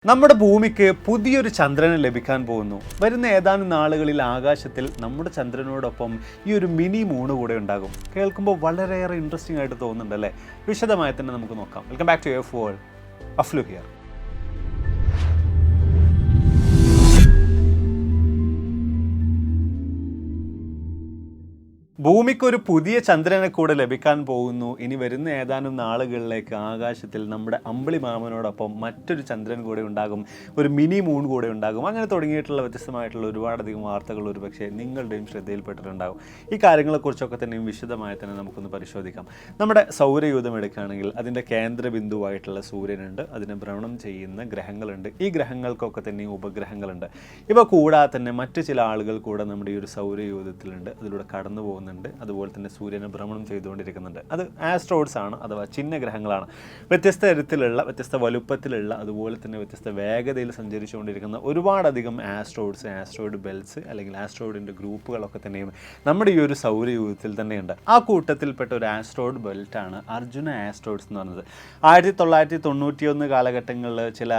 നമ്മുടെ ഭൂമിക്ക് പുതിയൊരു ചന്ദ്രനെ ലഭിക്കാൻ പോകുന്നു. വരുന്ന ഏതാനും നാളുകളിൽ ആകാശത്തിൽ നമ്മുടെ ചന്ദ്രനോടൊപ്പം ഈ ഒരു മിനി മൂണ് കൂടെ ഉണ്ടാകും. കേൾക്കുമ്പോൾ വളരെയേറെ ഇൻട്രസ്റ്റിംഗ് ആയിട്ട് തോന്നുന്നുണ്ടല്ലേ? വിശദമായി തന്നെ നമുക്ക് നോക്കാം. Welcome back to F world. Aflu here. ഭൂമിക്കൊരു പുതിയ ചന്ദ്രനെ കൂടെ ലഭിക്കാൻ പോകുന്നു. ഇനി വരുന്ന ഏതാനും നാളുകളിലേക്ക് ആകാശത്തിൽ നമ്മുടെ അമ്പിളി മാമനോടൊപ്പം മറ്റൊരു ചന്ദ്രൻ കൂടെ ഉണ്ടാകും, ഒരു മിനി മൂൺ കൂടെ ഉണ്ടാകും. അങ്ങനെ തുടങ്ങിയിട്ടുള്ള വ്യത്യസ്തമായിട്ടുള്ള ഒരുപാടധികം വാർത്തകൾ ഒരുപക്ഷെ നിങ്ങളുടെയും ശ്രദ്ധയിൽപ്പെട്ടിട്ടുണ്ടാകും. ഈ കാര്യങ്ങളെക്കുറിച്ചൊക്കെ തന്നെയും വിശദമായി തന്നെ നമുക്കൊന്ന് പരിശോധിക്കാം. നമ്മുടെ സൗരയൂഥം എടുക്കുകയാണെങ്കിൽ അതിൻ്റെ കേന്ദ്ര ബിന്ദുവായിട്ടുള്ള സൂര്യനുണ്ട്, അതിനെ ഭ്രമണം ചെയ്യുന്ന ഗ്രഹങ്ങളുണ്ട്. ഈ ഗ്രഹങ്ങൾക്കൊക്കെ തന്നെയും ഉപഗ്രഹങ്ങളുണ്ട്. ഇവ കൂടാതെ തന്നെ മറ്റു ചില ആളുകൾ കൂടെ നമ്മുടെ ഈ ഒരു സൗരയൂഥത്തിലുണ്ട്, അതിലൂടെ കടന്നു പോകുന്നുണ്ട്. അതുപോലെ തന്നെ സൂര്യനെ ഭ്രമണം ചെയ്തുകൊണ്ടിരിക്കുന്നുണ്ട്. അത് ആസ്ട്രോയിഡ്സ് ആണ്, അഥവാ ചിഹ്ന ഗ്രഹങ്ങളാണ്. വ്യത്യസ്ത തരത്തിലുള്ള, വ്യത്യസ്ത വലുപ്പത്തിലുള്ള, അതുപോലെ തന്നെ വ്യത്യസ്ത വേഗതയിൽ സഞ്ചരിച്ചുകൊണ്ടിരിക്കുന്ന ഒരുപാടധികം ആസ്ട്രോയിഡ്സ്, ആസ്ട്രോയിഡ് ബെൽറ്റ്സ് അല്ലെങ്കിൽ ആസ്ട്രോയിഡിൻ്റെ ഗ്രൂപ്പുകളൊക്കെ തന്നെയും നമ്മുടെ ഈ ഒരു സൗരയൂഥത്തിൽ തന്നെയുണ്ട്. ആ കൂട്ടത്തിൽപ്പെട്ട ഒരു ആസ്ട്രോയിഡ് ബെൽറ്റാണ് അർജുന ആസ്ട്രോയിഡ്സ് എന്ന് പറയുന്നത്. 1991 കാലഘട്ടങ്ങളിൽ ചില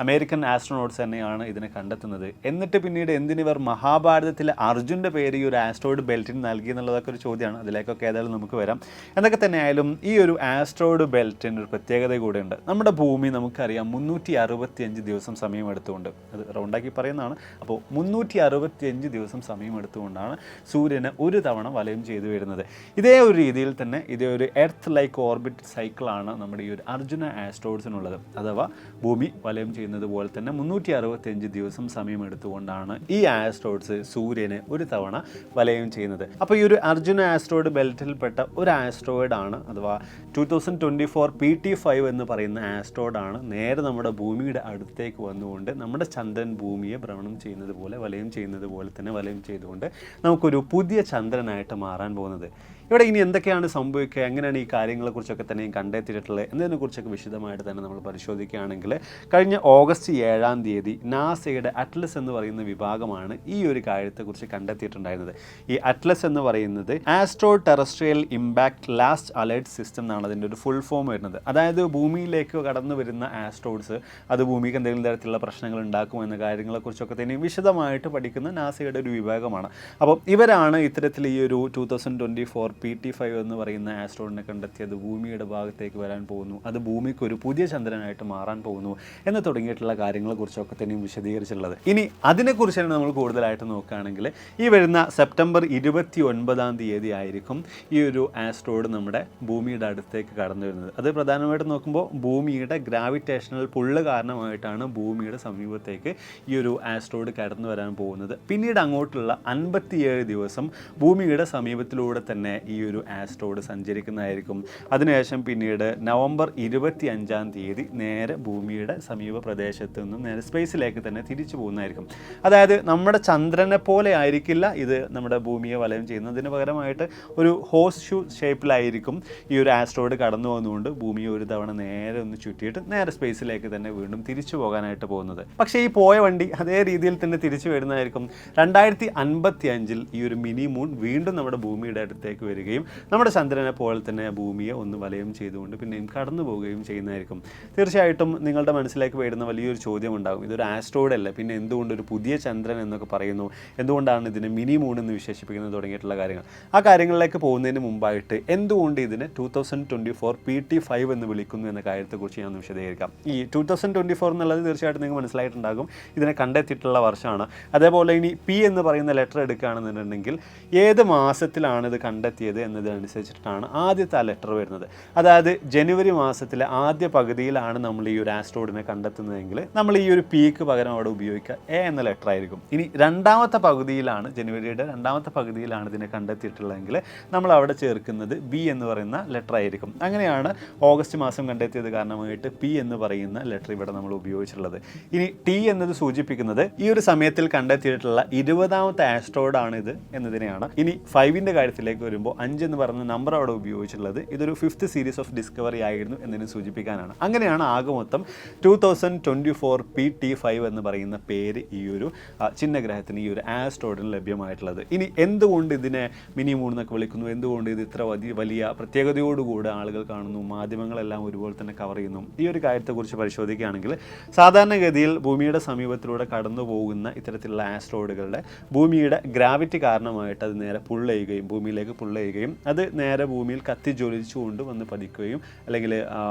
അമേരിക്കൻ ആസ്ട്രോനോട്ട്സ് തന്നെയാണ് ഇതിനെ കണ്ടെത്തുന്നത്. എന്നിട്ട് പിന്നീട് എന്തിനിവർ മഹാഭാരതത്തിലെ അർജുൻ്റെ പേര് ഈ ഒരു ആസ്ട്രോയിഡ് ബെൽറ്റിന് നൽകി എന്നുള്ളതൊക്കെ ഒരു ചോദ്യമാണ്. അതിലേക്കൊക്കെ ഏതായാലും നമുക്ക് വരാം. എന്തൊക്കെ തന്നെയായാലും ഈ ഒരു ആസ്ട്രോയിഡ് ബെൽറ്റിന് ഒരു പ്രത്യേകത കൂടെയുണ്ട്. നമ്മുടെ ഭൂമി നമുക്കറിയാം 365 ദിവസം സമയം എടുത്തുകൊണ്ട്, അത് റൗണ്ടാക്കി പറയുന്നതാണ്. അപ്പോൾ 365 ദിവസം സമയം എടുത്തുകൊണ്ടാണ് സൂര്യനെ ഒരു തവണ വലയം ചെയ്തു വരുന്നത്. ഇതേ ഒരു രീതിയിൽ തന്നെ ഇതേ ഒരു എർത്ത് ലൈക്ക് ഓർബിറ്റ് സൈക്കിളാണ് നമ്മുടെ ഈ ഒരു അർജുന ആസ്ട്രോയിഡ്സിനുള്ളത്. അഥവാ ഭൂമി വലയം ചെയ്യുന്നത് പോലെ തന്നെ 365 ദിവസം സമയം എടുത്തുകൊണ്ടാണ് ഈ ആസ്ട്രോയിഡ്സ് സൂര്യനെ ഒരു തവണ വലയം ചെയ്യുന്നത്. അപ്പോൾ ഈ ഒരു അർജുന ആസ്ട്രോയിഡ് ബെൽറ്റിൽപ്പെട്ട ഒരു ആസ്ട്രോയിഡാണ്, അഥവാ 2024 PT5 എന്ന് പറയുന്ന ആസ്ട്രോയിഡാണ് നേരെ നമ്മുടെ ഭൂമിയുടെ അടുത്തേക്ക് വന്നുകൊണ്ട് നമ്മുടെ ചന്ദ്രൻ ഭൂമിയെ ഭ്രമണം ചെയ്യുന്നത് പോലെ, വലയം ചെയ്യുന്നത് പോലെ തന്നെ വലയം ചെയ്തുകൊണ്ട് നമുക്കൊരു പുതിയ ചന്ദ്രനായിട്ട് മാറാൻ പോകുന്നത്. ഇവിടെ ഇനി എന്തൊക്കെയാണ് സംഭവിക്കുക, എങ്ങനെയാണ് ഈ കാര്യങ്ങളെക്കുറിച്ചൊക്കെ തന്നെയും കണ്ടെത്തിയിട്ടുള്ളത് എന്നതിനെക്കുറിച്ചൊക്കെ വിശദമായിട്ട് തന്നെ നമ്മൾ പരിശോധിക്കുകയാണെങ്കിൽ, കഴിഞ്ഞ ഓഗസ്റ്റ് 7-ാം തീയതി നാസയുടെ അറ്റ്ലസ് എന്ന് പറയുന്ന വിഭാഗമാണ് ഈ ഒരു കാര്യത്തെക്കുറിച്ച് കണ്ടെത്തിയിട്ടുണ്ടായിരുന്നത്. ഈ അറ്റ്ലസ് എന്ന് പറയുന്നത് astro terrestrial impact last alert system എന്നാണ് അതിൻ്റെ ഒരു ഫുൾ ഫോം വരുന്നത്. അതായത് ഭൂമിയിലേക്ക് കടന്നു വരുന്ന ആസ്ട്രോയിഡ്സ് അത് ഭൂമിക്ക് എന്തെങ്കിലും തരത്തിലുള്ള പ്രശ്നങ്ങൾ ഉണ്ടാക്കുമെന്ന കാര്യങ്ങളെക്കുറിച്ചൊക്കെ തന്നെയും വിശദമായിട്ട് പഠിക്കുന്ന നാസയുടെ ഒരു വിഭാഗമാണ്. അപ്പോൾ ഇവരാണ് ഇത്തരത്തിൽ ഈ ഒരു 2024 PT5 എന്ന് പറയുന്ന ആസ്ട്രോയിഡിനെ കണ്ടെത്തിയത്. ഭൂമിയുടെ ഭാഗത്തേക്ക് വരാൻ പോകുന്നു, അത് ഭൂമിക്ക് ഒരു പുതിയ ചന്ദ്രനായിട്ട് മാറാൻ പോകുന്നു എന്ന് തുടങ്ങിയിട്ടുള്ള കാര്യങ്ങളെക്കുറിച്ചൊക്കെ തന്നെയും വിശദീകരിച്ചിട്ടുള്ളത്. ഇനി അതിനെക്കുറിച്ചാണ് നമ്മൾ കൂടുതലായിട്ട് നോക്കുകയാണെങ്കിൽ, ഈ വരുന്ന സെപ്റ്റംബർ 29-ാം തീയതി ആയിരിക്കും ഈ ഒരു ആസ്ട്രോയിഡ് നമ്മുടെ ഭൂമിയുടെ അടുത്തേക്ക് കടന്നു വരുന്നത്. അത് പ്രധാനമായിട്ട് നോക്കുമ്പോൾ ഭൂമിയുടെ ഗ്രാവിറ്റേഷണൽ പുള്ള് കാരണമായിട്ടാണ് ഭൂമിയുടെ സമീപത്തേക്ക് ഈ ഒരു ആസ്ട്രോയിഡ് കടന്നു വരാൻ പോകുന്നത്. പിന്നീട് അങ്ങോട്ടുള്ള 57 ദിവസം ഭൂമിയുടെ സമീപത്തിലൂടെ തന്നെ ഈ ഒരു ആസ്ട്രോയിഡ് സഞ്ചരിക്കുന്നതായിരിക്കും. അതിനുശേഷം പിന്നീട് നവംബർ 25-ാം തീയതി നേരെ ഭൂമിയുടെ സമീപ പ്രദേശത്ത് നിന്നും നേരെ സ്പേസിലേക്ക് തന്നെ തിരിച്ചു പോകുന്നതായിരിക്കും. അതായത് നമ്മുടെ ചന്ദ്രനെ പോലെ ആയിരിക്കില്ല ഇത് നമ്മുടെ ഭൂമിയെ വലയം ചെയ്യുന്നതിന് പകരമായിട്ട് ഒരു ഹോസ് ഷൂ ഷേപ്പിലായിരിക്കും ഈ ഒരു ആസ്ട്രോയിഡ് കടന്നു പോകുന്നതുകൊണ്ട് ഭൂമിയെ ഒരു തവണ നേരെ ഒന്ന് ചുറ്റിയിട്ട് നേരെ സ്പേസിലേക്ക് തന്നെ വീണ്ടും തിരിച്ചു പോകാനായിട്ട് പോകുന്നത്. പക്ഷേ ഈ പോയ വണ്ടി അതേ രീതിയിൽ തന്നെ തിരിച്ചു വരുന്നതായിരിക്കും. 2055-ൽ ഈ ഒരു മിനി മൂൺ വീണ്ടും നമ്മുടെ ഭൂമിയുടെ അടുത്തേക്ക് വരികയും നമ്മുടെ ചന്ദ്രനെ പോലെ തന്നെ ഭൂമിയെ ഒന്ന് വലയം ചെയ്തുകൊണ്ട് പിന്നെയും കടന്നു പോവുകയും ചെയ്യുന്നതായിരിക്കും. തീർച്ചയായിട്ടും നിങ്ങളുടെ മനസ്സിലേക്ക് വരുന്ന വലിയൊരു ചോദ്യം ഉണ്ടാകും, ഇതൊരു ആസ്ട്രോയിഡ് അല്ല, പിന്നെ എന്തുകൊണ്ട് ഒരു പുതിയ ചന്ദ്രൻ എന്നൊക്കെ പറയുന്നു, എന്തുകൊണ്ടാണ് ഇതിനെ മിനി മൂൺ എന്ന് വിശേഷിപ്പിക്കുന്നത് തുടങ്ങിയിട്ടുള്ള കാര്യങ്ങൾ. ആ കാര്യങ്ങളിലേക്ക് പോകുന്നതിന് മുമ്പായിട്ട് എന്തുകൊണ്ട് ഇതിനെ 2024 PT5 എന്ന് വിളിക്കുന്നു എന്ന കാര്യത്തെക്കുറിച്ച് ഞാൻ വിശദീകരിക്കാം. ഈ 2024 എന്നുള്ളത് തീർച്ചയായിട്ടും നിങ്ങൾക്ക് മനസ്സിലായിട്ടുണ്ടാകും, ഇതിനെ കണ്ടെത്തിയിട്ടുള്ള വർഷമാണ്. അതേപോലെ ഇനി P എന്ന് പറയുന്ന ലെറ്റർ എടുക്കുകയാണെന്നുണ്ടെങ്കിൽ ഏത് മാസത്തിലാണ് ഇത് കണ്ടെത്തിയത് എന്നതിനനുസരിച്ചിട്ടാണ് ആദ്യത്തെ ആ ലെറ്റർ വരുന്നത്. അതായത് ജനുവരി മാസത്തിലെ ആദ്യ പകുതിയിലാണ് നമ്മൾ ഈ ഒരു ആസ്ട്രോയിഡിനെ കണ്ടെത്തുന്നതെങ്കിൽ നമ്മൾ ഈ ഒരു Pക്ക് പകരം അവിടെ ഉപയോഗിക്കുക A എന്ന ലെറ്റർ ആയിരിക്കും. ഇനി രണ്ടാമത്തെ പകുതിയിലാണ്, ജനുവരിയുടെ രണ്ടാമത്തെ പകുതിയിലാണ് ഇതിനെ കണ്ടെത്തിയിട്ടുള്ളതെങ്കിൽ നമ്മൾ അവിടെ ചേർക്കുന്നത് B എന്ന് പറയുന്ന ലെറ്റർ ആയിരിക്കും. അങ്ങനെയാണ് ഓഗസ്റ്റ് മാസം കണ്ടെത്തിയത് കാരണമായിട്ട് P എന്ന് പറയുന്ന ലെറ്റർ ഇവിടെ നമ്മൾ ഉപയോഗിച്ചിട്ടുള്ളത്. ഇനി T എന്നത് സൂചിപ്പിക്കുന്നത് ഈ ഒരു സമയത്തിൽ കണ്ടെത്തിയിട്ടുള്ള 20ാമത്തെ ആസ്ട്രോയിഡ് ഇത് എന്നതിനെയാണ്. ഇനി 5ന്റെ കാര്യത്തിലേക്ക് വരുമ്പോൾ 5 എന്ന് പറയുന്ന നമ്പർ അവിടെ ഉപയോഗിച്ചിട്ടുള്ളത് ഇതൊരു 5th സീരീസ് ഓഫ് ഡിസ്കവറി ആയിരുന്നു എന്നതിനെ സൂചിപ്പിക്കാനാണ്. അങ്ങനെയാണ് ആകെ മൊത്തം 2024 PT5 എന്ന് പറയുന്ന പേര് ഈ ഒരു ചിഹ്നഗ്രഹത്തിന്, ഈ ഒരു ആസ്ട്രോയിഡിന് ലഭ്യമായിട്ടുള്ളത്. ഇനി എന്തുകൊണ്ട് ഇതിനെ മിനി മൂൺ എന്നൊക്കെ വിളിക്കുന്നു, എന്തുകൊണ്ട് ഇത് ഇത്ര വലിയ പ്രത്യേകതയോടുകൂടി ആളുകൾ കാണുന്നു, മാധ്യമങ്ങളെല്ലാം ഒരുപോലെ തന്നെ കവർ ചെയ്യുന്നു? ഈ ഒരു കാര്യത്തെക്കുറിച്ച് പരിശോധിക്കുകയാണെങ്കിൽ സാധാരണഗതിയിൽ ഭൂമിയുടെ സമീപത്തിലൂടെ കടന്നു പോകുന്ന ഇത്തരത്തിലുള്ള ആസ്ട്രോയിഡുകളുടെ ഭൂമിയുടെ ഗ്രാവിറ്റി കാരണമായിട്ട് അത് നേരെ ഭൂമിയിലേക്ക് പുൾ ചെയ്യുകയും അത് നേരെ ഭൂമിയിൽ കത്തിജ്വലിച്ചുകൊണ്ട് വന്ന് പതിക്കുകയും അല്ലെങ്കിൽ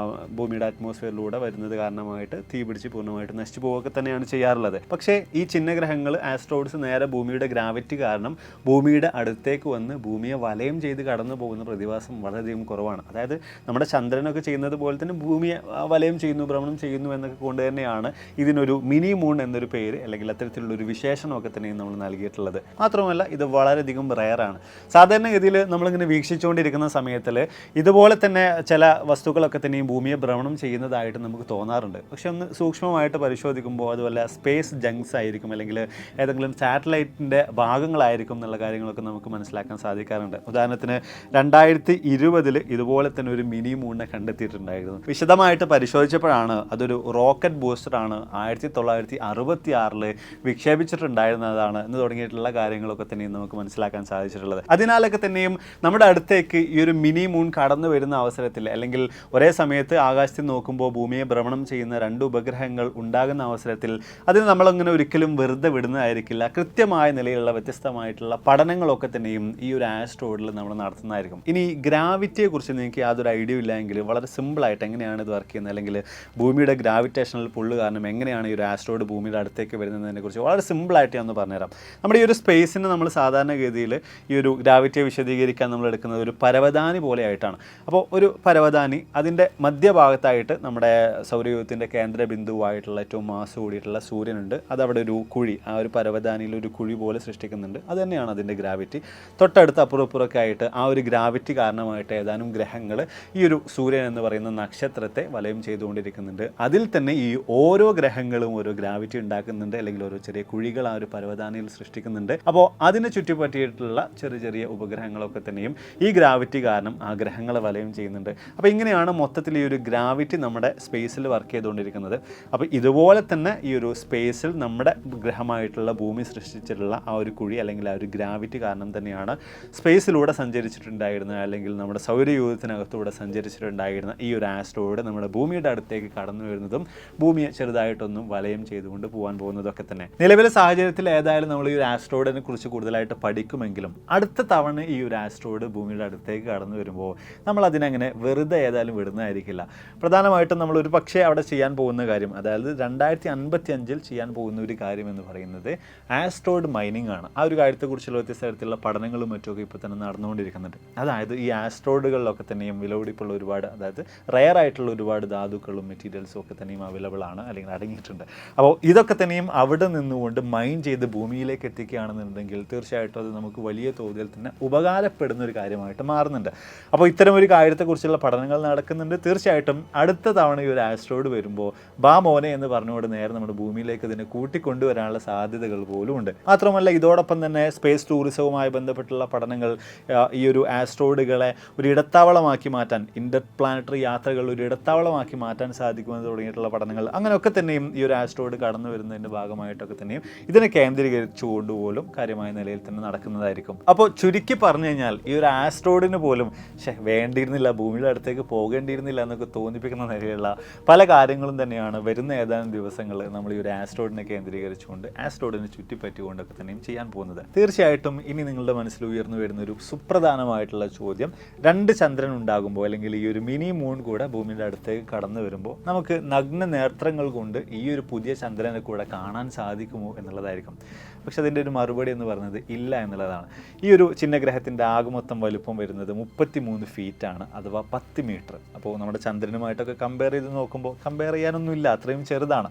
ഭൂമിയുടെ അറ്റ്മോസ്ഫിയറിലൂടെ വരുന്നത് കാരണമായിട്ട് തീ പിടിച്ച് പൂർണ്ണമായിട്ട് നശിച്ചു പോവുക തന്നെയാണ് ചെയ്യാറുള്ളത്. പക്ഷേ ഈ ചിഹ്നഗ്രഹങ്ങൾ ആസ്ട്രോയിഡ്സ് നേരെ ഭൂമിയുടെ ഗ്രാവിറ്റി കാരണം ഭൂമിയുടെ അടുത്തേക്ക് വന്ന് ഭൂമിയെ വലയം ചെയ്ത് കടന്നു പോകുന്ന പ്രതിഭാസം വളരെയധികം കുറവാണ്. അതായത് നമ്മുടെ ചന്ദ്രനൊക്കെ ചെയ്യുന്നത് പോലെ തന്നെ ഭൂമിയെ വലയം ചെയ്യുന്നു, ഭ്രമണം ചെയ്യുന്നു എന്നൊക്കെ കൊണ്ട് തന്നെയാണ് ഇതിനൊരു മിനി മൂൺ എന്നൊരു പേര് അല്ലെങ്കിൽ അത്തരത്തിലുള്ളൊരു വിശേഷണമൊക്കെ തന്നെയും നമ്മൾ നൽകിയിട്ടുള്ളത്. മാത്രമല്ല ഇത് വളരെയധികം റെയറാണ്. സാധാരണഗതിയിൽ നമ്മളിങ്ങനെ വീക്ഷിച്ചുകൊണ്ടിരിക്കുന്ന സമയത്തിൽ ഇതുപോലെ തന്നെ ചില വസ്തുക്കളൊക്കെ തന്നെയും ഭൂമിയെ ഭ്രമണം ചെയ്യുന്നതായിട്ട് നമുക്ക് തോന്നാറുണ്ട്. പക്ഷെ ഒന്ന് സൂക്ഷ്മമായിട്ട് പരിശോധിക്കുമ്പോൾ അതുപോലെ സ്പേസ് ജങ്ക്സ് ആയിരിക്കും അല്ലെങ്കിൽ ഏതെങ്കിലും സാറ്റലൈറ്റിൻ്റെ ഭാഗങ്ങളായിരിക്കും എന്നുള്ള കാര്യങ്ങളൊക്കെ നമുക്ക് മനസ്സിലാക്കാൻ സാധിക്കാറുണ്ട്. ഉദാഹരണത്തിന് 2020 ഇതുപോലെ തന്നെ ഒരു മിനി മൂണിനെ കണ്ടെത്തിയിട്ടുണ്ടായിരുന്നു. വിശദമായിട്ട് പരിശോധിച്ചപ്പോഴാണ് അതൊരു റോക്കറ്റ് ബൂസ്റ്ററാണ് 1966 വിക്ഷേപിച്ചിട്ടുണ്ടായിരുന്നതാണ് എന്ന് തുടങ്ങിയിട്ടുള്ള കാര്യങ്ങളൊക്കെ തന്നെയും നമുക്ക് മനസ്സിലാക്കാൻ സാധിച്ചിട്ടുള്ളത്. അതിനാലൊക്കെ തന്നെയും നമ്മുടെ അടുത്തേക്ക് ഈ ഒരു മിനി മൂൺ കടന്നു വരുന്ന അവസരത്തിൽ അല്ലെങ്കിൽ ഒരേ സമയത്ത് ആകാശത്തിൽ നോക്കുമ്പോൾ ഭൂമിയെ ഭ്രമണം ചെയ്യുന്ന 2 ഉപഗ്രഹങ്ങൾ ഉണ്ടാകുന്ന അവസരത്തിൽ അതിന് നമ്മളങ്ങനെ ഒരിക്കലും വെറുതെ വിടുന്നതായിരിക്കില്ല. കൃത്യമായ നിലയിലുള്ള വ്യത്യസ്തമായിട്ടുള്ള പഠനങ്ങളൊക്കെ തന്നെയും ഈ ഒരു ആസ്ട്രോയിഡിൽ നമ്മൾ നടത്തുന്നതായിരിക്കും. ഇനി ഗ്രാവിറ്റിയെക്കുറിച്ച് നിങ്ങൾക്ക് യാതൊരു ഐഡിയ ഇല്ലെങ്കിൽ വളരെ സിമ്പിളായിട്ട് എങ്ങനെയാണ് ഇത് വർക്ക് ചെയ്യുന്നത് അല്ലെങ്കിൽ ഭൂമിയുടെ ഗ്രാവിറ്റേഷണൽ പുള്ള് കാരണം എങ്ങനെയാണ് ഈ ഒരു ആസ്ട്രോയിഡ് ഭൂമിയുടെ അടുത്തേക്ക് വരുന്നതിനെക്കുറിച്ച് വളരെ സിമ്പിളായിട്ട് ഞാൻ ഒന്ന് പറഞ്ഞുതരാം. നമ്മുടെ ഈ ഒരു സ്പേസിന് നമ്മൾ സാധാരണഗതിയിൽ ഈ ഒരു ഗ്രാവിറ്റിയെ വിശദീകരിക്കാൻ നമ്മൾ എടുക്കുന്നത് ഒരു പരവതാനി പോലെ ആയിട്ടാണ്. അപ്പോൾ ഒരു പരവതാനി അതിൻ്റെ മധ്യഭാഗത്തായിട്ട് നമ്മുടെ സൗരയൂഥത്തിൻ്റെ കേന്ദ്ര ബിന്ദുവായിട്ടുള്ള ഏറ്റവും മാസ് കൂടിയിട്ടുള്ള സൂര്യനുണ്ട്. അതവിടെ ഒരു കുഴി, ആ ഒരു പരവതാനിയിൽ ഒരു കുഴി പോലെ സൃഷ്ടിക്കുന്നുണ്ട്. അത് തന്നെയാണ് അതിൻ്റെ ഗ്രാവിറ്റി. തൊട്ടടുത്ത് അപ്പുറപ്പുറമൊക്കെ ആയിട്ട് ആ ഒരു ഗ്രാവിറ്റി കാരണമായിട്ട് ഏതാനും ഗ്രഹങ്ങൾ ഈ ഒരു സൂര്യൻ എന്ന് പറയുന്ന നക്ഷത്രത്തെ വലയം ചെയ്തുകൊണ്ടിരിക്കുന്നുണ്ട്. അതിൽ തന്നെ ഈ ഓരോ ഗ്രഹങ്ങളും ഓരോ ഗ്രാവിറ്റി ഉണ്ടാക്കുന്നുണ്ട് അല്ലെങ്കിൽ ഓരോ ചെറിയ കുഴികൾ ആ ഒരു പരവതാനിയിൽ സൃഷ്ടിക്കുന്നുണ്ട്. അപ്പോൾ അതിനെ ചുറ്റിപ്പറ്റിയിട്ടുള്ള ചെറിയ ചെറിയ ഉപഗ്രഹങ്ങളൊക്കെ തന്നെയും ഈ ഗ്രാവിറ്റി കാരണം ആ ഗ്രഹങ്ങളെ വലയം ചെയ്യുന്നുണ്ട്. അപ്പോൾ ഇങ്ങനെയാണ് മൊത്തത്തിൽ ഈ ഒരു ഗ്രാവിറ്റി നമ്മുടെ സ്പേസിൽ വർക്ക് ചെയ്തുകൊണ്ടിരിക്കുന്നത്. അപ്പോൾ ഇതുപോലെ തന്നെ ഈ ഒരു സ്പേസിൽ നമ്മുടെ ഗ്രഹമായിട്ടുള്ള ഭൂമി സൃഷ്ടിച്ചിട്ടുള്ള ആ ഒരു കുഴി അല്ലെങ്കിൽ ആ ഒരു ഗ്രാവിറ്റി കാരണം തന്നെയാണ് സ്പേസിലൂടെ സഞ്ചരിച്ചിട്ടുണ്ടായിരുന്ന അല്ലെങ്കിൽ നമ്മുടെ സൗരയൂഥത്തിനകത്തൂടെ സഞ്ചരിച്ചിട്ടുണ്ടായിരുന്ന ഈ ഒരു ആസ്ട്രോയിഡ് നമ്മുടെ ഭൂമിയുടെ അടുത്തേക്ക് കടന്നു വരുന്നതും ഭൂമിയെ ചെറുതായിട്ടൊന്നും വലയം ചെയ്തുകൊണ്ട് പോകാൻ പോകുന്നതൊക്കെ തന്നെ. നിലവിലെ സാഹചര്യത്തിൽ ഏതായാലും നമ്മൾ ഈ ഒരു ആസ്ട്രോയിഡിനെ കുറിച്ച് കൂടുതലായിട്ട് പഠിക്കുമെങ്കിലും അടുത്ത തവണ ഈ ഒരു ആസ്ട്രോയിഡ് ഭൂമിയുടെ അടുത്തേക്ക് കടന്നു വരുമ്പോൾ നമ്മൾ അതിനങ്ങനെ വെറുതെ ഏതായാലും വിടുന്നതായിരിക്കില്ല. പ്രധാനമായിട്ടും നമ്മൾ ഒരു പക്ഷേ അവിടെ ചെയ്യാൻ പോകുന്ന കാര്യം, അതായത് 2055 ചെയ്യാൻ പോകുന്ന ഒരു കാര്യം എന്ന് പറയുന്നത് ആസ്ട്രോയിഡ് മൈനിങ് ആണ്. ആ ഒരു കാര്യത്തെക്കുറിച്ചുള്ള വ്യത്യസ്ത തരത്തിലുള്ള പഠനങ്ങളും മറ്റുമൊക്കെ ഇപ്പോൾ തന്നെ നടന്നുകൊണ്ടിരിക്കുന്നുണ്ട്. അതായത് ഈ ആസ്ട്രോയിഡുകളിലൊക്കെ തന്നെയും വിലപിടിപ്പുള്ള ഒരുപാട്, അതായത് റെയർ ആയിട്ടുള്ള ഒരുപാട് ധാതുക്കളും മെറ്റീരിയൽസും ഒക്കെ തന്നെയും അവൈലബിൾ ആണ് അല്ലെങ്കിൽ അടങ്ങിയിട്ടുണ്ട്. അപ്പോൾ ഇതൊക്കെ തന്നെയും അവിടെ നിന്നുകൊണ്ട് മൈൻ ചെയ്ത് ഭൂമിയിലേക്ക് എത്തിക്കുകയാണെന്നുണ്ടെങ്കിൽ തീർച്ചയായിട്ടും അത് നമുക്ക് വലിയ തോതിൽ തന്നെ ഉപകാരപ്പെടുന്ന ഒരു കാര്യമായിട്ട് മാറുന്നുണ്ട്. അപ്പോൾ ഇത്തരം ഒരു കാര്യത്തെക്കുറിച്ചുള്ള പഠനങ്ങൾ നടക്കുന്നുണ്ട്. തീർച്ചയായിട്ടും അടുത്ത തവണ ഈ ഒരു ആസ്ട്രോയിഡ് വരുമ്പോൾ മോനെ എന്ന് പറഞ്ഞുകൊണ്ട് നേരെ നമ്മുടെ ഭൂമിയിലേക്ക് ഇതിനെ കൂട്ടിക്കൊണ്ടുവരാനുള്ള സാധ്യതകൾ പോലും ഉണ്ട്. മാത്രമല്ല ഇതോടൊപ്പം തന്നെ സ്പേസ് ടൂറിസവുമായി ബന്ധപ്പെട്ടുള്ള പഠനങ്ങൾ ഈ ഒരു ആസ്ട്രോയിഡുകളെ ഒരു ഇടത്താവളമാക്കി മാറ്റാൻ, ഇന്റർ പ്ലാനറ്ററി യാത്രകൾ ഒരു ഇടത്താവളമാക്കി മാറ്റാൻ സാധിക്കുമെന്ന് തുടങ്ങിയിട്ടുള്ള പഠനങ്ങൾ അങ്ങനെയൊക്കെ തന്നെയും ഈ ഒരു ആസ്ട്രോയിഡ് കടന്നു വരുന്നതിൻ്റെ ഭാഗമായിട്ടൊക്കെ തന്നെയും ഇതിനെ കേന്ദ്രീകരിച്ചുകൊണ്ട് പോലും കാര്യമായ നിലയിൽ തന്നെ നടക്കുന്നതായിരിക്കും. അപ്പോൾ ചുരുക്കി പറഞ്ഞു കഴിഞ്ഞാൽ ഈ ഒരു ആസ്ട്രോയിഡിന് പോലും വേണ്ടിയിരുന്നില്ല, ഭൂമിയുടെ അടുത്തേക്ക് പോകേണ്ടിയിരുന്നില്ല എന്നൊക്കെ തോന്നിപ്പിക്കുന്ന നിലയിലുള്ള പല കാര്യങ്ങളും തന്നെയാണ് വരുന്ന ഏതാനും ദിവസങ്ങൾ നമ്മൾ ഈ ഒരു ആസ്ട്രോയിഡിനെ കേന്ദ്രീകരിച്ചുകൊണ്ട് ആസ്ട്രോയിഡിനെ ചുറ്റിപ്പറ്റിക്കൊണ്ടൊക്കെ തന്നെയും ചെയ്യാൻ പോകുന്നത്. തീർച്ചയായിട്ടും ഇനി നിങ്ങളുടെ മനസ്സിൽ ഉയർന്നു വരുന്ന ഒരു സുപ്രധാനമായിട്ടുള്ള ചോദ്യം, 2 ചന്ദ്രൻ ഉണ്ടാകുമ്പോൾ അല്ലെങ്കിൽ ഈ ഒരു മിനി മൂൺ കൂടെ ഭൂമിയുടെ അടുത്തേക്ക് കടന്നു വരുമ്പോൾ നമുക്ക് നഗ്ന നേത്രങ്ങൾ കൊണ്ട് ഈ ഒരു പുതിയ ചന്ദ്രനെ കൂടെ കാണാൻ സാധിക്കുമോ എന്നുള്ളതായിരിക്കും. പക്ഷെ അതിൻ്റെ ഒരു മറുപടി എന്ന് പറയുന്നത് ഇല്ല എന്നുള്ളതാണ്. ഈ ഒരു ചിഹ്നഗ്രഹത്തിൻ്റെ ആകമൊത്തം വലുപ്പം വരുന്നത് 33 ഫീറ്റാണ്, അഥവാ 10 മീറ്റർ. അപ്പോൾ നമ്മുടെ ചന്ദ്രനുമായിട്ടൊക്കെ കമ്പയർ ചെയ്ത് നോക്കുമ്പോൾ കമ്പയർ ചെയ്യാനൊന്നുമില്ല, അത്രയും ചെറുതാണ്.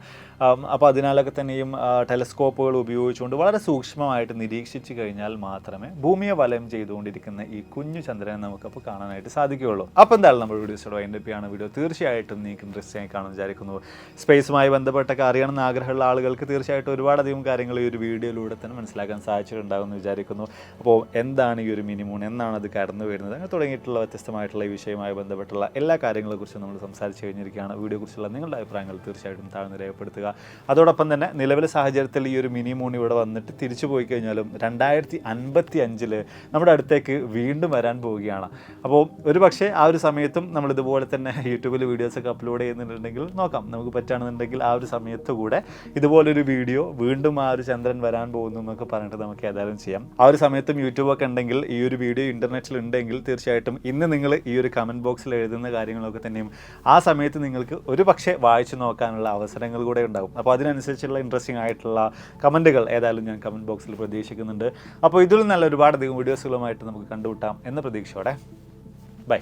അപ്പോൾ അതിനാലൊക്കെ തന്നെയും ടെലസ്കോപ്പുകൾ ഉപയോഗിച്ചുകൊണ്ട് വളരെ സൂക്ഷ്മമായിട്ട് നിരീക്ഷിച്ച് കഴിഞ്ഞാൽ മാത്രമേ ഭൂമിയെ വലയം ചെയ്തുകൊണ്ടിരിക്കുന്ന ഈ കുഞ്ഞു ചന്ദ്രനെ നമുക്കപ്പോൾ കാണാനായിട്ട് സാധിക്കുകയുള്ളൂ. അപ്പോൾ എന്തായാലും നമ്മൾ വീഡിയോസോട് വൈൻഡപ്പിയാണ്. വീഡിയോ തീർച്ചയായിട്ടും നിങ്ങൾക്ക് ഇൻട്രസ്റ്റിംഗ് ആയി കാണുമെന്ന് വിചാരിക്കുന്നു. സ്പേസുമായി ബന്ധപ്പെട്ടൊക്കെ അറിയണമെന്ന് ആഗ്രഹമുള്ള ആളുകൾക്ക് തീർച്ചയായിട്ടും ഒരുപാടധികം കാര്യങ്ങൾ ഈ ഒരു വീഡിയോയിലൂടെ തന്നെ മനസ്സിലാക്കാൻ സാധിച്ചിട്ടുണ്ടാകുമെന്ന് വിചാരിക്കുന്നു. അപ്പോൾ എന്താണ് ഈ ഒരു മിനി മൂൺ, എന്നാണ് അത് കടന്നു വരുന്നത്, അങ്ങനെ തുടങ്ങിയിട്ടുള്ള വ്യത്യസ്തമായിട്ടുള്ള ഈ വിഷയവുമായി ബന്ധപ്പെട്ടുള്ള എല്ലാ കാര്യങ്ങളെക്കുറിച്ചും നമ്മൾ സംസാരിച്ച് കഴിഞ്ഞിരിക്കുകയാണ്. വീഡിയോയെക്കുറിച്ചുള്ള നിങ്ങളുടെ അഭിപ്രായങ്ങൾ തീർച്ചയായിട്ടും താഴ്ന്ന് രേഖപ്പെടുത്തുക. അതോടൊപ്പം തന്നെ നിലവിലെ സാഹചര്യത്തിൽ ഈ ഒരു മിനി മൂൺ ഇവിടെ വന്നിട്ട് തിരിച്ചു പോയി കഴിഞ്ഞാലും 2055 രീതിയിൽ നമ്മുടെ അടുത്തേക്ക് വീണ്ടും വരാൻ പോവുകയാണ്. അപ്പോൾ ഒരു പക്ഷേ ആ ഒരു സമയത്തും നമ്മൾ ഇതുപോലെ തന്നെ യൂട്യൂബിൽ വീഡിയോസൊക്കെ അപ്ലോഡ് ചെയ്യുന്നുണ്ടെങ്കിൽ നോക്കാം, നമുക്ക് പറ്റുകയാണെന്നുണ്ടെങ്കിൽ ആ ഒരു സമയത്ത് കൂടെ ഇതുപോലൊരു വീഡിയോ വീണ്ടും ആ ഒരു ചന്ദ്രൻ വരാൻ പോകുന്നു എന്നൊക്കെ പറഞ്ഞിട്ട് നമുക്ക് ഏതായാലും ചെയ്യാം. ആ ഒരു സമയത്തും യൂട്യൂബൊക്കെ ഉണ്ടെങ്കിൽ ഈ ഒരു വീഡിയോ ഇൻ്റർനെറ്റിൽ ഉണ്ടെങ്കിൽ തീർച്ചയായിട്ടും ഇന്ന് നിങ്ങൾ ഈ ഒരു കമൻറ്റ് ബോക്സിൽ എഴുതുന്ന കാര്യങ്ങളൊക്കെ തന്നെയും ആ സമയത്ത് നിങ്ങൾക്ക് ഒരു പക്ഷേ വായിച്ചു നോക്കാനുള്ള അവസരങ്ങൾ കൂടെ ഉണ്ടാകും. അപ്പോൾ അതിനനുസരിച്ചുള്ള ഇൻട്രസ്റ്റിംഗ് ആയിട്ടുള്ള കമൻറ്റുകൾ ഏതായാലും ഞാൻ കമൻറ്റ് ബോക്സിൽ പ്രതീക്ഷിക്കുന്നുണ്ട്. അപ്പോൾ ഇതിൽ നല്ല ഒരുപാടധികം വീഡിയോസുകളുമായിട്ട് നമുക്ക് കണ്ടുമുട്ടാം എന്ന പ്രതീക്ഷയോടെ ബൈ.